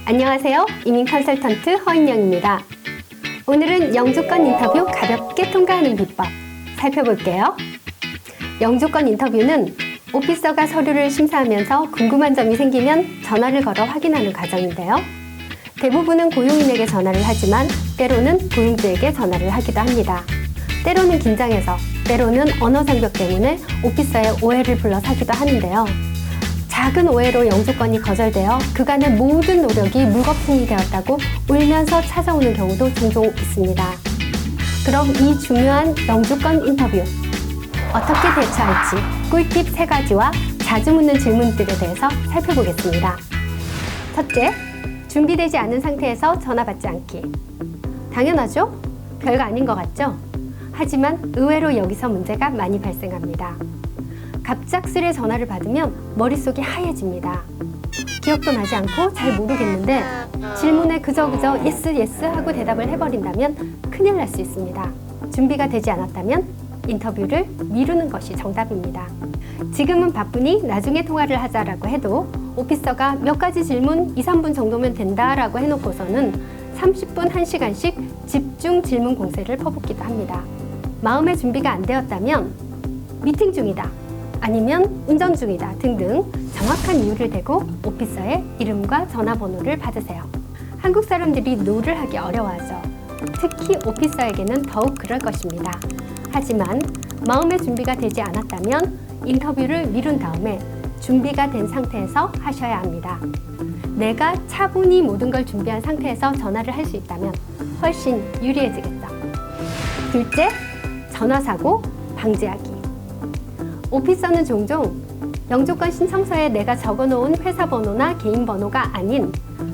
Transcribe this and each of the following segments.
안녕하세요. 이민 컨설턴트 허인영입니다. 오늘은 영주권 인터뷰 가볍게 통과하는 비법 살펴볼게요. 영주권 인터뷰는 오피서가 서류를 심사하면서 궁금한 점이 생기면 전화를 걸어 확인하는 과정인데요. 대부분은 고용인에게 전화를 하지만 때로는 고용주에게 전화를 하기도 합니다. 때로는 긴장해서, 때로는 언어 장벽 때문에 오피서에 오해를 불러서 하기도 하는데요. 작은 오해로 영주권이 거절되어 그간의 모든 노력이 물거품이 되었다고 울면서 찾아오는 경우도 종종 있습니다. 그럼 이 중요한 영주권 인터뷰 어떻게 대처할지 꿀팁 3가지와 자주 묻는 질문들에 대해서 살펴보겠습니다. 첫째, 준비되지 않은 상태에서 전화 받지 않기. 당연하죠? 별거 아닌 것 같죠? 하지만 의외로 여기서 문제가 많이 발생합니다. 갑작스레 전화를 받으면 머릿속이 하얘집니다. 기억도 나지 않고 잘 모르겠는데 질문에 그저 예스 하고 대답을 해버린다면 큰일 날 수 있습니다. 준비가 되지 않았다면 인터뷰를 미루는 것이 정답입니다. 지금은 바쁘니 나중에 통화를 하자라고 해도 오피서가 몇 가지 질문 2, 3분 정도면 된다라고 해놓고서는 30분, 1시간씩 집중 질문 공세를 퍼붓기도 합니다. 마음의 준비가 안 되었다면 미팅 중이다, 아니면 운전 중이다 등등 정확한 이유를 대고 오피서의 이름과 전화번호를 받으세요. 한국 사람들이 노를 하기 어려워하죠. 특히 오피서에게는 더욱 그럴 것입니다. 하지만 마음의 준비가 되지 않았다면 인터뷰를 미룬 다음에 준비가 된 상태에서 하셔야 합니다. 내가 차분히 모든 걸 준비한 상태에서 전화를 할 수 있다면 훨씬 유리해지겠죠. 둘째, 전화사고 방지하기. 오피서는 종종 영주권 신청서에 내가 적어놓은 회사 번호나 개인 번호가 아닌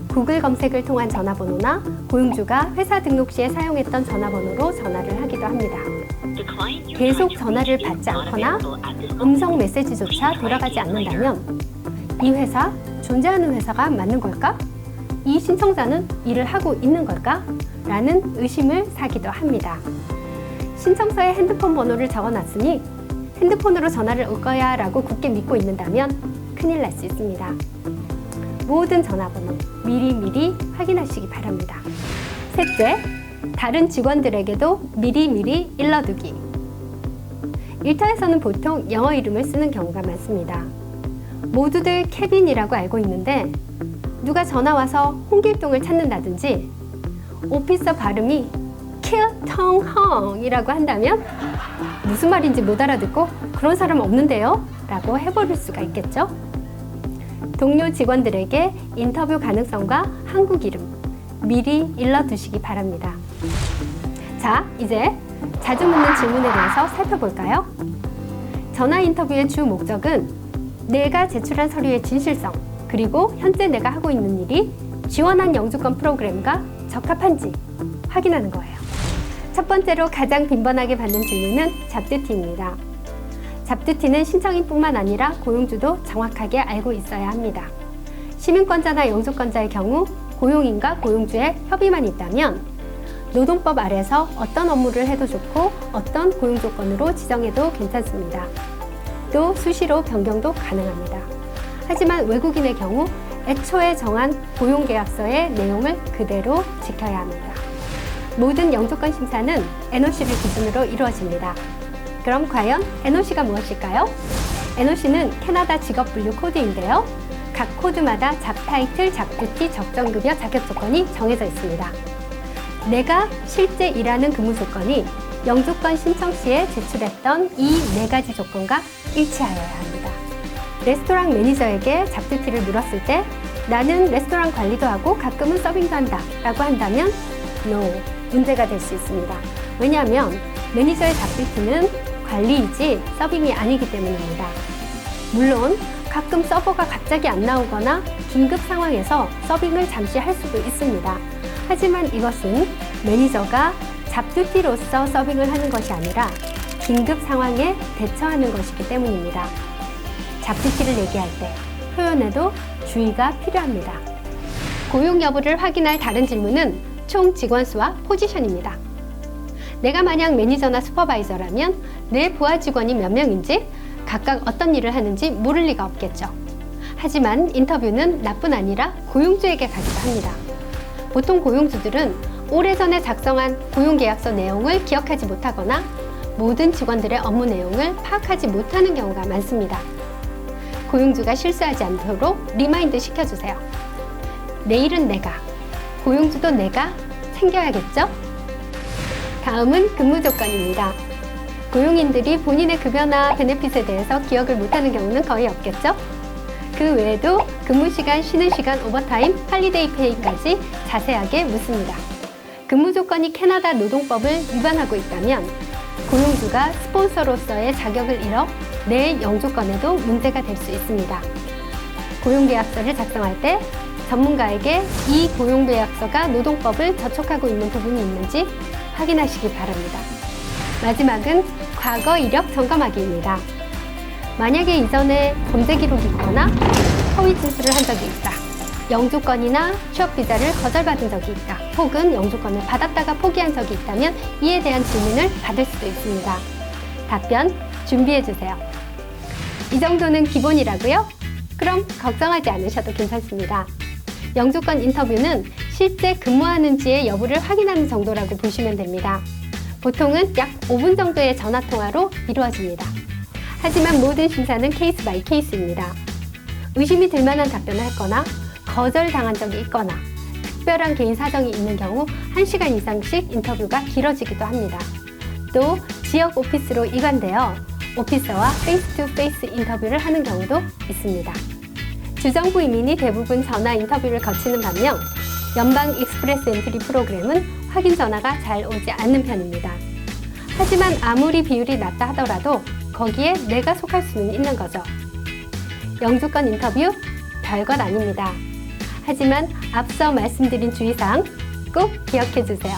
구글 검색을 통한 전화번호나 고용주가 회사 등록 시에 사용했던 전화번호로 전화를 하기도 합니다. 계속 전화를 받지 않거나 음성 메시지조차 돌아가지 않는다면 이 회사, 존재하는 회사가 맞는 걸까? 이 신청자는 일을 하고 있는 걸까? 라는 의심을 사기도 합니다. 신청서에 핸드폰 번호를 적어놨으니 핸드폰으로 전화를 올 거야 라고 굳게 믿고 있는다면 큰일 날 수 있습니다. 모든 전화번호 미리 확인하시기 바랍니다. 셋째, 다른 직원들에게도 미리 일러두기. 일터에서는 보통 영어 이름을 쓰는 경우가 많습니다. 모두들 케빈이라고 알고 있는데 누가 전화 와서 홍길동을 찾는다든지 오피서 발음이 킬텅헝이라고 한다면 무슨 말인지 못 알아듣고 그런 사람 없는데요? 라고 해버릴 수가 있겠죠? 동료 직원들에게 인터뷰 가능성과 한국 이름 미리 일러두시기 바랍니다. 자, 이제 자주 묻는 질문에 대해서 살펴볼까요? 전화 인터뷰의 주 목적은 내가 제출한 서류의 진실성, 그리고 현재 내가 하고 있는 일이 지원한 영주권 프로그램과 적합한지 확인하는 거예요. 첫 번째로 가장 빈번하게 받는 질문은 잡두티입니다. 잡두티는 신청인뿐만 아니라 고용주도 정확하게 알고 있어야 합니다. 시민권자나 영주권자의 경우 고용인과 고용주의 협의만 있다면 노동법 아래서 어떤 업무를 해도 좋고 어떤 고용 조건으로 지정해도 괜찮습니다. 또 수시로 변경도 가능합니다. 하지만 외국인의 경우 애초에 정한 고용계약서의 내용을 그대로 지켜야 합니다. 모든 영주권 심사는 NOC를 기준으로 이루어집니다. 그럼 과연 NOC가 무엇일까요? NOC는 캐나다 직업분류 코드인데요. 각 코드마다 잡타이틀, 잡두티, 적정급여, 자격조건이 정해져 있습니다. 내가 실제 일하는 근무 조건이 영주권 신청 시에 제출했던 이 4가지 조건과 일치하여야 합니다. 레스토랑 매니저에게 잡두티를 물었을 때 나는 레스토랑 관리도 하고 가끔은 서빙도 한다 라고 한다면 NO, 문제가 될 수 있습니다. 왜냐하면 매니저의 잡두티는 관리이지 서빙이 아니기 때문입니다. 물론 가끔 서버가 갑자기 안 나오거나 긴급 상황에서 서빙을 잠시 할 수도 있습니다. 하지만 이것은 매니저가 잡두티로서 서빙을 하는 것이 아니라 긴급 상황에 대처하는 것이기 때문입니다. 잡두티를 얘기할 때 표현에도 주의가 필요합니다. 고용 여부를 확인할 다른 질문은 총 직원 수와 포지션입니다. 내가 만약 매니저나 슈퍼바이저라면 내 부하 직원이 몇 명인지 각각 어떤 일을 하는지 모를 리가 없겠죠. 하지만 인터뷰는 나뿐 아니라 고용주에게 가기도 합니다. 보통 고용주들은 오래전에 작성한 고용계약서 내용을 기억하지 못하거나 모든 직원들의 업무 내용을 파악하지 못하는 경우가 많습니다. 고용주가 실수하지 않도록 리마인드 시켜주세요. 내일은 내가, 고용주도 내가 챙겨야겠죠? 다음은 근무 조건입니다. 고용인들이 본인의 급여나 베네핏에 대해서 기억을 못하는 경우는 거의 없겠죠? 그 외에도 근무 시간, 쉬는 시간, 오버타임, 할리데이 페이까지 자세하게 묻습니다. 근무 조건이 캐나다 노동법을 위반하고 있다면 고용주가 스폰서로서의 자격을 잃어 내 영주권에도 문제가 될 수 있습니다. 고용계약서를 작성할 때 전문가에게 이 고용계약서가 노동법을 저촉하고 있는 부분이 있는지 확인하시기 바랍니다. 마지막은 과거 이력 점검하기입니다. 만약에 이전에 범죄 기록이 있거나 허위 진술을 한 적이 있다, 영주권이나 취업비자를 거절받은 적이 있다, 혹은 영주권을 받았다가 포기한 적이 있다면 이에 대한 질문을 받을 수도 있습니다. 답변 준비해주세요. 이 정도는 기본이라고요? 그럼 걱정하지 않으셔도 괜찮습니다. 영주권 인터뷰는 실제 근무하는지의 여부를 확인하는 정도라고 보시면 됩니다. 보통은 약 5분 정도의 전화통화로 이루어집니다. 하지만 모든 심사는 케이스 바이 케이스입니다. 의심이 들 만한 답변을 했거나 거절당한 적이 있거나 특별한 개인 사정이 있는 경우 1시간 이상씩 인터뷰가 길어지기도 합니다. 또 지역 오피스로 이관되어 오피서와 페이스 투 페이스 인터뷰를 하는 경우도 있습니다. 주정부 이민이 대부분 전화 인터뷰를 거치는 반면 연방 익스프레스 엔트리 프로그램은 확인 전화가 잘 오지 않는 편입니다. 하지만 아무리 비율이 낮다 하더라도 거기에 내가 속할 수는 있는 거죠. 영주권 인터뷰 별것 아닙니다. 하지만 앞서 말씀드린 주의사항 꼭 기억해 주세요.